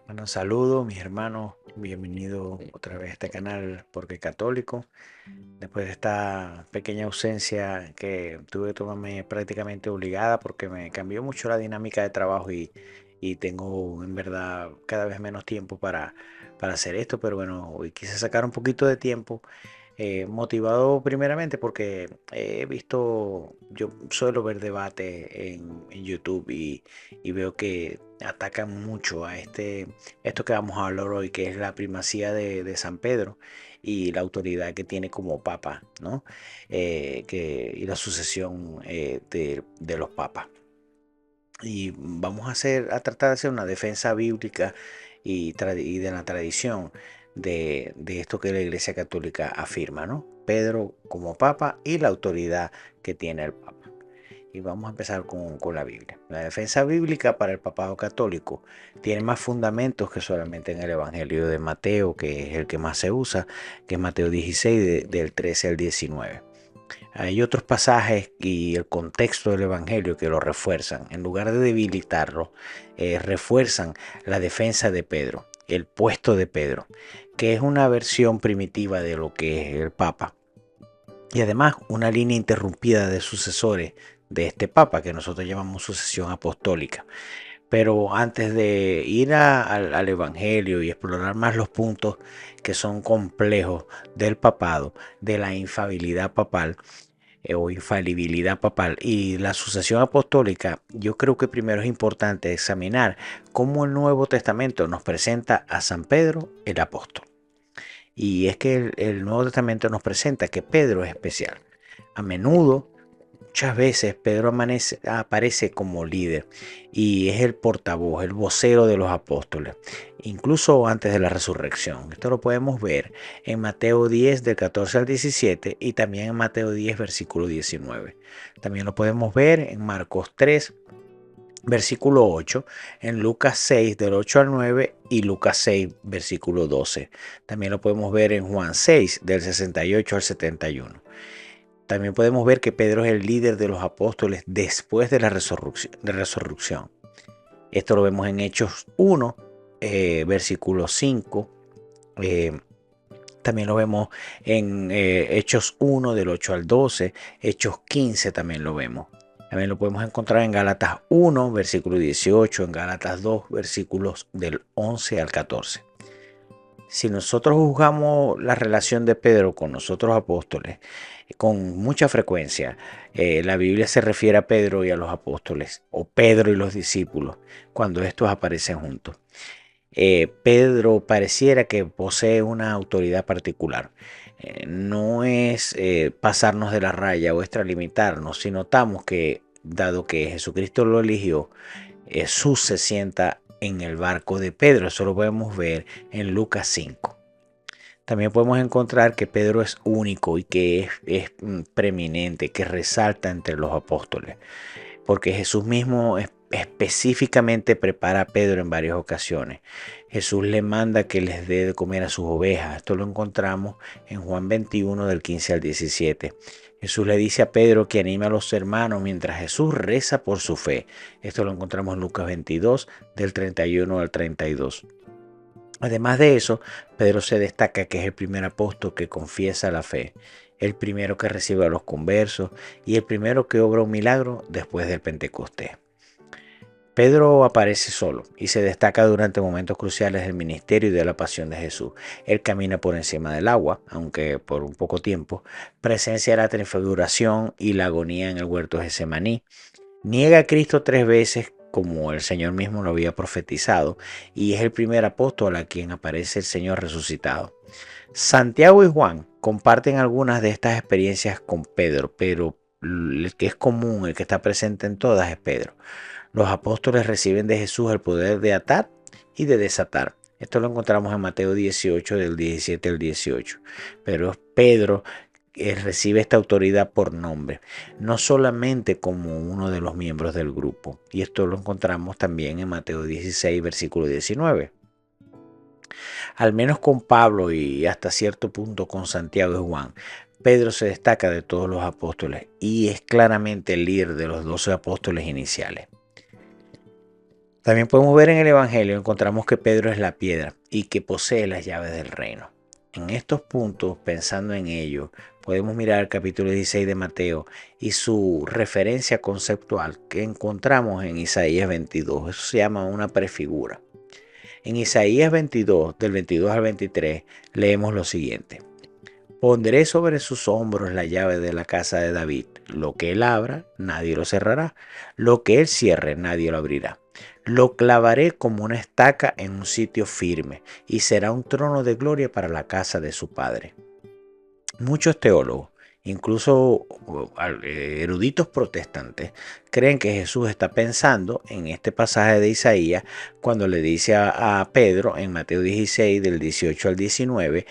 Bueno, saludos mis hermanos, bienvenido otra vez a este canal Porque Católico. Después de esta pequeña ausencia que tuve que tomarme prácticamente obligada porque me cambió mucho la dinámica de trabajo y tengo en verdad cada vez menos tiempo para hacer esto, pero bueno, hoy quise sacar un poquito de tiempo motivado primeramente porque he visto, yo suelo ver debate en YouTube y veo que atacan mucho a esto que vamos a hablar hoy, que es la primacía de San Pedro y la autoridad que tiene como papa, ¿no? Y la sucesión de los papas. Y vamos a tratar de hacer una defensa bíblica y de la tradición de esto que la Iglesia Católica afirma, ¿no? Pedro como papa y la autoridad que tiene el papa. Y vamos a empezar con la Biblia. La defensa bíblica para el papado católico tiene más fundamentos que solamente en el Evangelio de Mateo, que es el que más se usa, que es Mateo 16, del 13 al 19. Hay otros pasajes y el contexto del Evangelio que lo refuerzan. En lugar de debilitarlo, refuerzan la defensa de Pedro, el puesto de Pedro, que es una versión primitiva de lo que es el Papa. Y además una línea interrumpida de sucesores de este Papa, que nosotros llamamos sucesión apostólica. Pero antes de ir al Evangelio y explorar más los puntos que son complejos del papado, de la infabilidad papal, o infalibilidad papal y la sucesión apostólica, yo creo que primero es importante examinar cómo el Nuevo Testamento nos presenta a San Pedro el apóstol. Y es que el Nuevo Testamento nos presenta que Pedro es especial. A menudo, muchas veces, Pedro aparece como líder y es el portavoz, el vocero de los apóstoles, incluso antes de la resurrección. Esto lo podemos ver en Mateo 10 del 14 al 17 y también en Mateo 10 versículo 19. También lo podemos ver en Marcos 3 versículo 8, en Lucas 6 del 8 al 9 y Lucas 6 versículo 12. También lo podemos ver en Juan 6 del 68 al 71. También podemos ver que Pedro es el líder de los apóstoles después de la resurrección. Esto lo vemos en Hechos 1, versículo 5. También lo vemos en Hechos 1 del 8 al 12. Hechos 15 también lo vemos. También lo podemos encontrar en Gálatas 1, versículo 18, en Gálatas 2, versículos del 11 al 14. Si nosotros juzgamos la relación de Pedro con los otros apóstoles con mucha frecuencia, la Biblia se refiere a Pedro y a los apóstoles, o Pedro y los discípulos, cuando estos aparecen juntos. Pedro pareciera que posee una autoridad particular. No es pasarnos de la raya o extralimitarnos, si notamos que, dado que Jesucristo lo eligió, Jesús se sienta en el barco de Pedro. Eso lo podemos ver en Lucas 5. También podemos encontrar que Pedro es único y que es preeminente, que resalta entre los apóstoles, porque Jesús mismo específicamente prepara a Pedro en varias ocasiones. Jesús le manda que les dé de comer a sus ovejas. Esto lo encontramos en Juan 21 del 15 al 17. Jesús le dice a Pedro que anime a los hermanos mientras Jesús reza por su fe. Esto lo encontramos en Lucas 22 del 31 al 32. Además de eso, Pedro se destaca que es el primer apóstol que confiesa la fe, el primero que recibe a los conversos y el primero que obra un milagro después del Pentecostés. Pedro aparece solo y se destaca durante momentos cruciales del ministerio y de la pasión de Jesús. Él camina por encima del agua, aunque por un poco tiempo, presencia la transfiguración y la agonía en el huerto de Getsemaní. Niega a Cristo 3 veces como el Señor mismo lo había profetizado y es el primer apóstol a quien aparece el Señor resucitado. Santiago y Juan comparten algunas de estas experiencias con Pedro, pero el que es común, el que está presente en todas es Pedro. Los apóstoles reciben de Jesús el poder de atar y de desatar. Esto lo encontramos en Mateo 18 del 17 al 18. Pero Pedro recibe esta autoridad por nombre, no solamente como uno de los miembros del grupo. Y esto lo encontramos también en Mateo 16, versículo 19. Al menos con Pablo y hasta cierto punto con Santiago y Juan, Pedro se destaca de todos los apóstoles y es claramente el líder de los 12 apóstoles iniciales. También podemos ver en el Evangelio, encontramos que Pedro es la piedra y que posee las llaves del reino. En estos puntos, pensando en ello, podemos mirar el capítulo 16 de Mateo y su referencia conceptual que encontramos en Isaías 22. Eso se llama una prefigura. En Isaías 22, del 22 al 23, leemos lo siguiente. Pondré sobre sus hombros la llave de la casa de David. Lo que él abra, nadie lo cerrará. Lo que él cierre, nadie lo abrirá. Lo clavaré como una estaca en un sitio firme y será un trono de gloria para la casa de su padre. Muchos teólogos, incluso eruditos protestantes, creen que Jesús está pensando en este pasaje de Isaías cuando le dice a Pedro en Mateo 16 del 18 al 19,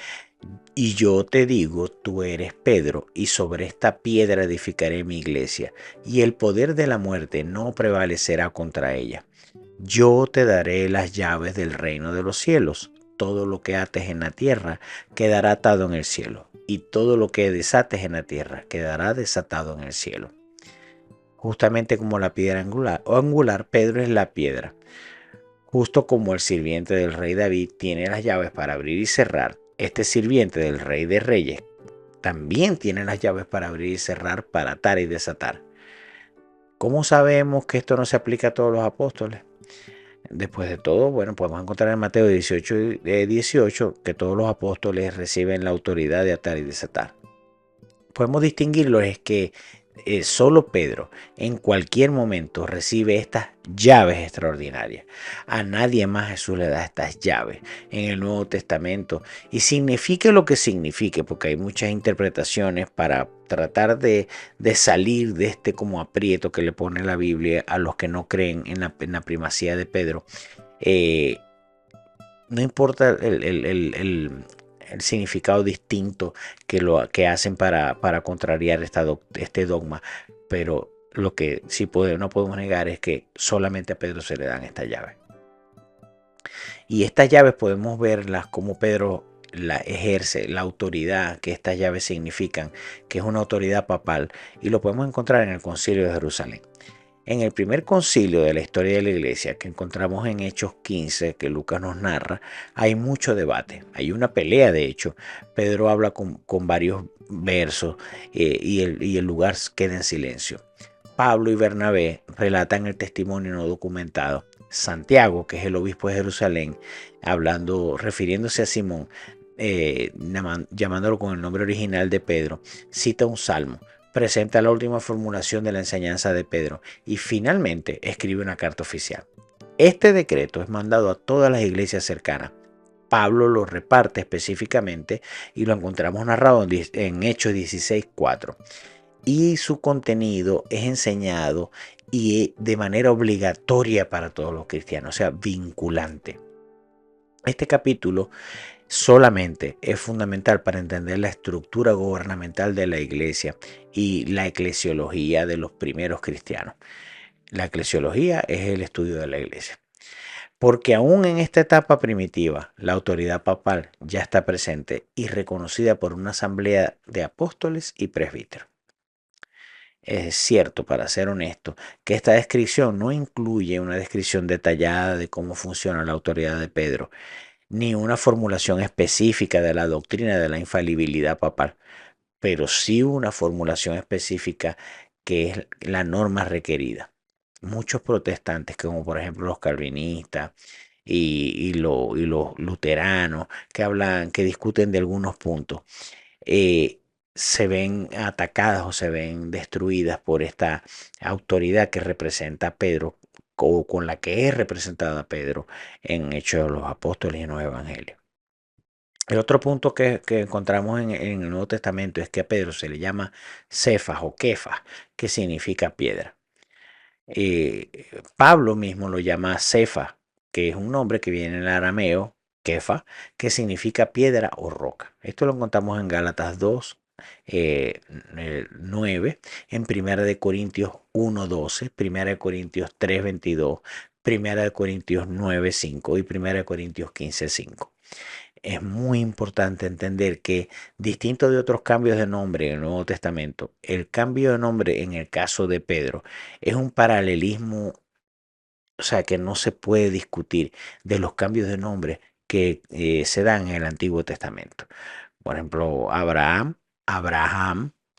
y yo te digo, tú eres Pedro, y sobre esta piedra edificaré mi iglesia, y el poder de la muerte no prevalecerá contra ella. Yo te daré las llaves del reino de los cielos. Todo lo que ates en la tierra quedará atado en el cielo, y todo lo que desates en la tierra quedará desatado en el cielo. Justamente como la piedra angular, Pedro es la piedra. Justo como el sirviente del rey David tiene las llaves para abrir y cerrar, este sirviente del rey de reyes también tiene las llaves para abrir y cerrar, para atar y desatar. ¿Cómo sabemos que esto no se aplica a todos los apóstoles? Después de todo, bueno, podemos encontrar en Mateo 18, 18 que todos los apóstoles reciben la autoridad de atar y desatar. Podemos distinguirlo es que solo Pedro en cualquier momento recibe estas llaves extraordinarias. A nadie más Jesús le da estas llaves en el Nuevo Testamento. Y signifique lo que signifique, porque hay muchas interpretaciones para tratar de salir de este como aprieto que le pone la Biblia a los que no creen en la primacía de Pedro. Eh, no importa el significado distinto que hacen para contrariar este dogma, pero lo que sí no podemos negar es que solamente a Pedro se le dan estas llaves. Y estas llaves podemos verlas como Pedro la ejerce, la autoridad que estas llaves significan, que es una autoridad papal, y lo podemos encontrar en el Concilio de Jerusalén. En el primer concilio de la historia de la iglesia que encontramos en Hechos 15, que Lucas nos narra, hay mucho debate, hay una pelea de hecho. Pedro habla con varios versos y el lugar queda en silencio. Pablo y Bernabé relatan el testimonio no documentado. Santiago, que es el obispo de Jerusalén, refiriéndose a Simón, llamándolo con el nombre original de Pedro, cita un salmo, presenta la última formulación de la enseñanza de Pedro y finalmente escribe una carta oficial. Este decreto es mandado a todas las iglesias cercanas. Pablo lo reparte específicamente y lo encontramos narrado en Hechos 16:4. Y su contenido es enseñado y de manera obligatoria para todos los cristianos, o sea, vinculante. Este capítulo solamente es fundamental para entender la estructura gubernamental de la iglesia y la eclesiología de los primeros cristianos. La eclesiología es el estudio de la iglesia. Porque aún en esta etapa primitiva, la autoridad papal ya está presente y reconocida por una asamblea de apóstoles y presbíteros. Es cierto, para ser honesto, que esta descripción no incluye una descripción detallada de cómo funciona la autoridad de Pedro, ni una formulación específica de la doctrina de la infalibilidad papal, pero sí una formulación específica que es la norma requerida. Muchos protestantes, como por ejemplo los calvinistas y los luteranos, que discuten de algunos puntos, eh, se ven atacadas o se ven destruidas por esta autoridad que representa a Pedro o con la que es representada Pedro en Hechos de los Apóstoles y en los Evangelios. El otro punto que encontramos en el Nuevo Testamento es que a Pedro se le llama Cefas o Kefas, que significa piedra. Pablo mismo lo llama Cefa, que es un nombre que viene en el arameo, Kefa, que significa piedra o roca. Esto lo encontramos en Gálatas 2, 9, en 1 Corintios 1:12, 1 Corintios 3:22, 1 Corintios 9:5 y 1 Corintios 15:5. Es muy importante entender que, distinto de otros cambios de nombre en el Nuevo Testamento, el cambio de nombre en el caso de Pedro es un paralelismo o sea, que no se puede discutir de los cambios de nombre que se dan en el Antiguo Testamento. Por ejemplo, Abraham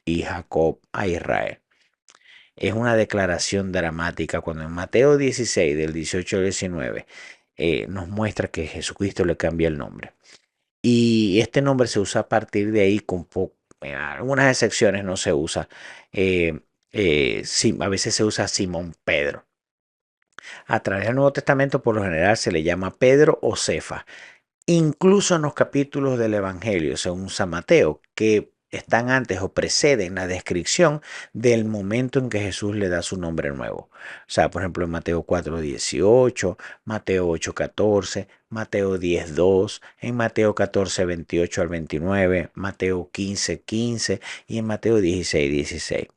y Jacob a Israel. Es una declaración dramática cuando en Mateo 16, del 18 al 19, nos muestra que Jesucristo le cambia el nombre. Y este nombre se usa a partir de ahí en algunas excepciones no se usa. Sí, a veces se usa Simón Pedro. A través del Nuevo Testamento por lo general se le llama Pedro o Cefa. Incluso en los capítulos del Evangelio, según San Mateo, que están antes o preceden la descripción del momento en que Jesús le da su nombre nuevo. O sea, por ejemplo, en Mateo 4:18, Mateo 8:14, Mateo 10:2, en Mateo 14:28 al 29, Mateo 15:15 y en Mateo 16:16.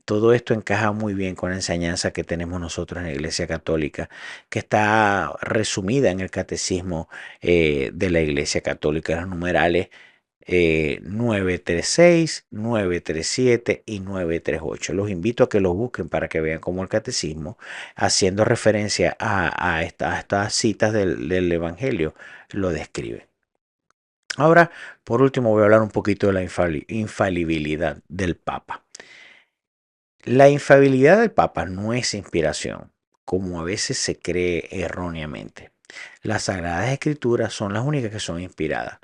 Todo esto encaja muy bien con la enseñanza que tenemos nosotros en la Iglesia Católica, que está resumida en el Catecismo de la Iglesia Católica, los numerales 936, 937 y 938. Los invito a que los busquen para que vean cómo el Catecismo, haciendo referencia a estas citas del Evangelio, lo describe. Ahora, por último, voy a hablar un poquito de la infalibilidad del Papa. La infalibilidad del Papa no es inspiración, como a veces se cree erróneamente. Las Sagradas Escrituras son las únicas que son inspiradas,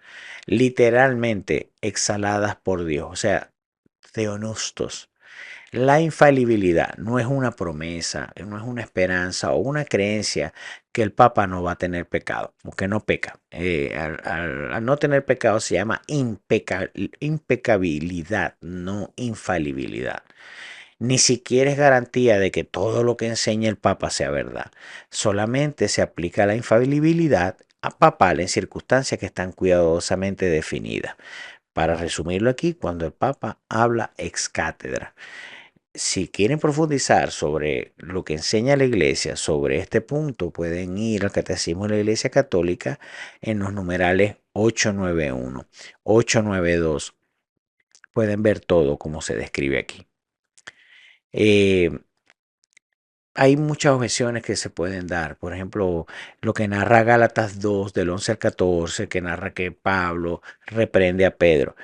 literalmente exhaladas por Dios, o sea, theonustos. La infalibilidad no es una promesa, no es una esperanza o una creencia que el Papa no va a tener pecado o que no peca. Al no tener pecado se llama impecabilidad, no infalibilidad. Ni siquiera es garantía de que todo lo que enseña el Papa sea verdad. Solamente se aplica la infalibilidad a papal en circunstancias que están cuidadosamente definidas. Para resumirlo aquí, cuando el Papa habla ex cátedra. Si quieren profundizar sobre lo que enseña la Iglesia sobre este punto, pueden ir al Catecismo de la Iglesia Católica en los numerales 891, 892. Pueden ver todo como se describe aquí. Eh, Hay muchas objeciones que se pueden dar. Por ejemplo, lo que narra Gálatas 2, del 11 al 14, que narra que Pablo reprende a Pedro.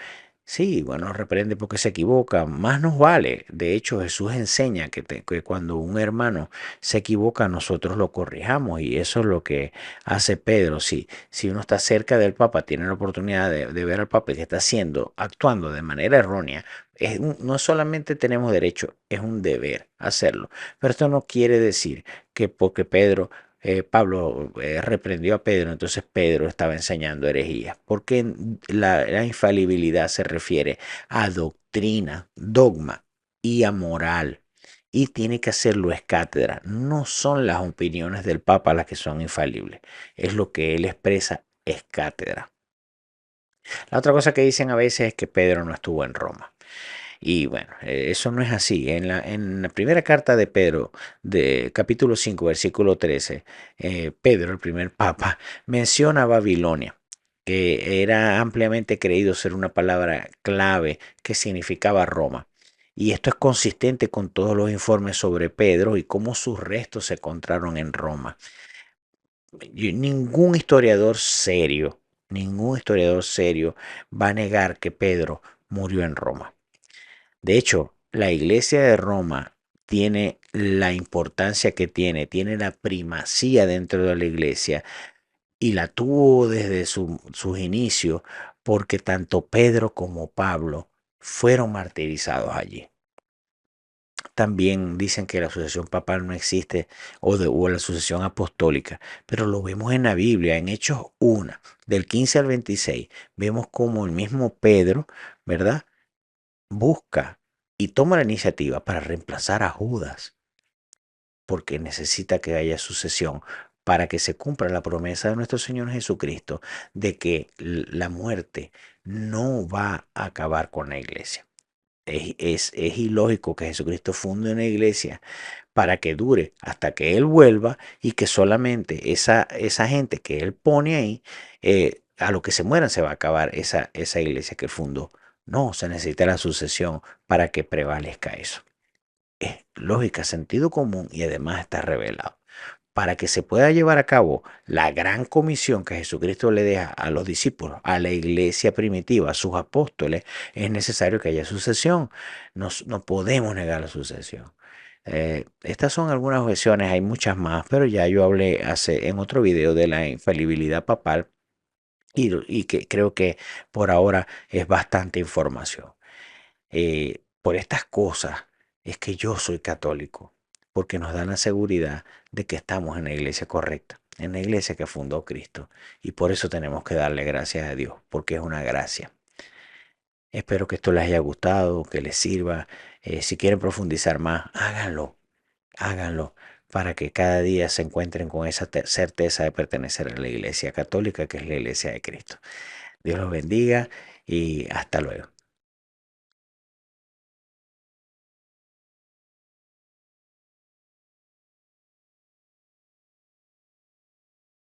Sí, bueno, reprende porque se equivoca, más nos vale. De hecho, Jesús enseña que cuando un hermano se equivoca, nosotros lo corrijamos y eso es lo que hace Pedro. Si uno está cerca del Papa, tiene la oportunidad de ver al Papa que está haciendo, actuando de manera errónea, no solamente tenemos derecho, es un deber hacerlo. Pero esto no quiere decir que porque Pablo reprendió a Pedro, entonces Pedro estaba enseñando herejías, porque la infalibilidad se refiere a doctrina, dogma y a moral. Y tiene que hacerlo es cátedra. No son las opiniones del Papa las que son infalibles. Es lo que él expresa es cátedra. La otra cosa que dicen a veces es que Pedro no estuvo en Roma. Y bueno, eso no es así. En la primera carta de Pedro, de capítulo 5 versículo 13, Pedro, el primer papa, menciona Babilonia, que era ampliamente creído ser una palabra clave que significaba Roma. Y esto es consistente con todos los informes sobre Pedro y cómo sus restos se encontraron en Roma. Ningún historiador serio va a negar que Pedro murió en Roma. De hecho, la iglesia de Roma tiene la importancia que tiene la primacía dentro de la iglesia y la tuvo desde sus inicios porque tanto Pedro como Pablo fueron martirizados allí. También dicen que la sucesión papal no existe o la sucesión apostólica, pero lo vemos en la Biblia, en Hechos 1, del 15 al 26, vemos como el mismo Pedro, ¿verdad? Busca y toma la iniciativa para reemplazar a Judas, porque necesita que haya sucesión para que se cumpla la promesa de nuestro Señor Jesucristo de que la muerte no va a acabar con la iglesia. Es ilógico que Jesucristo funde una iglesia para que dure hasta que Él vuelva y que solamente esa gente que Él pone ahí, a lo que se mueran se va a acabar esa iglesia que Él fundó. No, se necesita la sucesión para que prevalezca eso. Es lógica, sentido común y además está revelado. para que se pueda llevar a cabo la gran comisión que Jesucristo le deja a los discípulos, a la iglesia primitiva, a sus apóstoles, es necesario que haya sucesión. No podemos negar la sucesión. Estas son algunas objeciones, hay muchas más, pero ya yo hablé en otro video de la infalibilidad papal y que creo que por ahora es bastante información. Por estas cosas es que yo soy católico, porque nos dan la seguridad de que estamos en la iglesia correcta, en la iglesia que fundó Cristo. Y por eso tenemos que darle gracias a Dios, porque es una gracia. Espero que esto les haya gustado, que les sirva. Si quieren profundizar más, háganlo, háganlo, para que cada día se encuentren con esa certeza de pertenecer a la iglesia católica, que es la iglesia de Cristo. Dios los bendiga y hasta luego.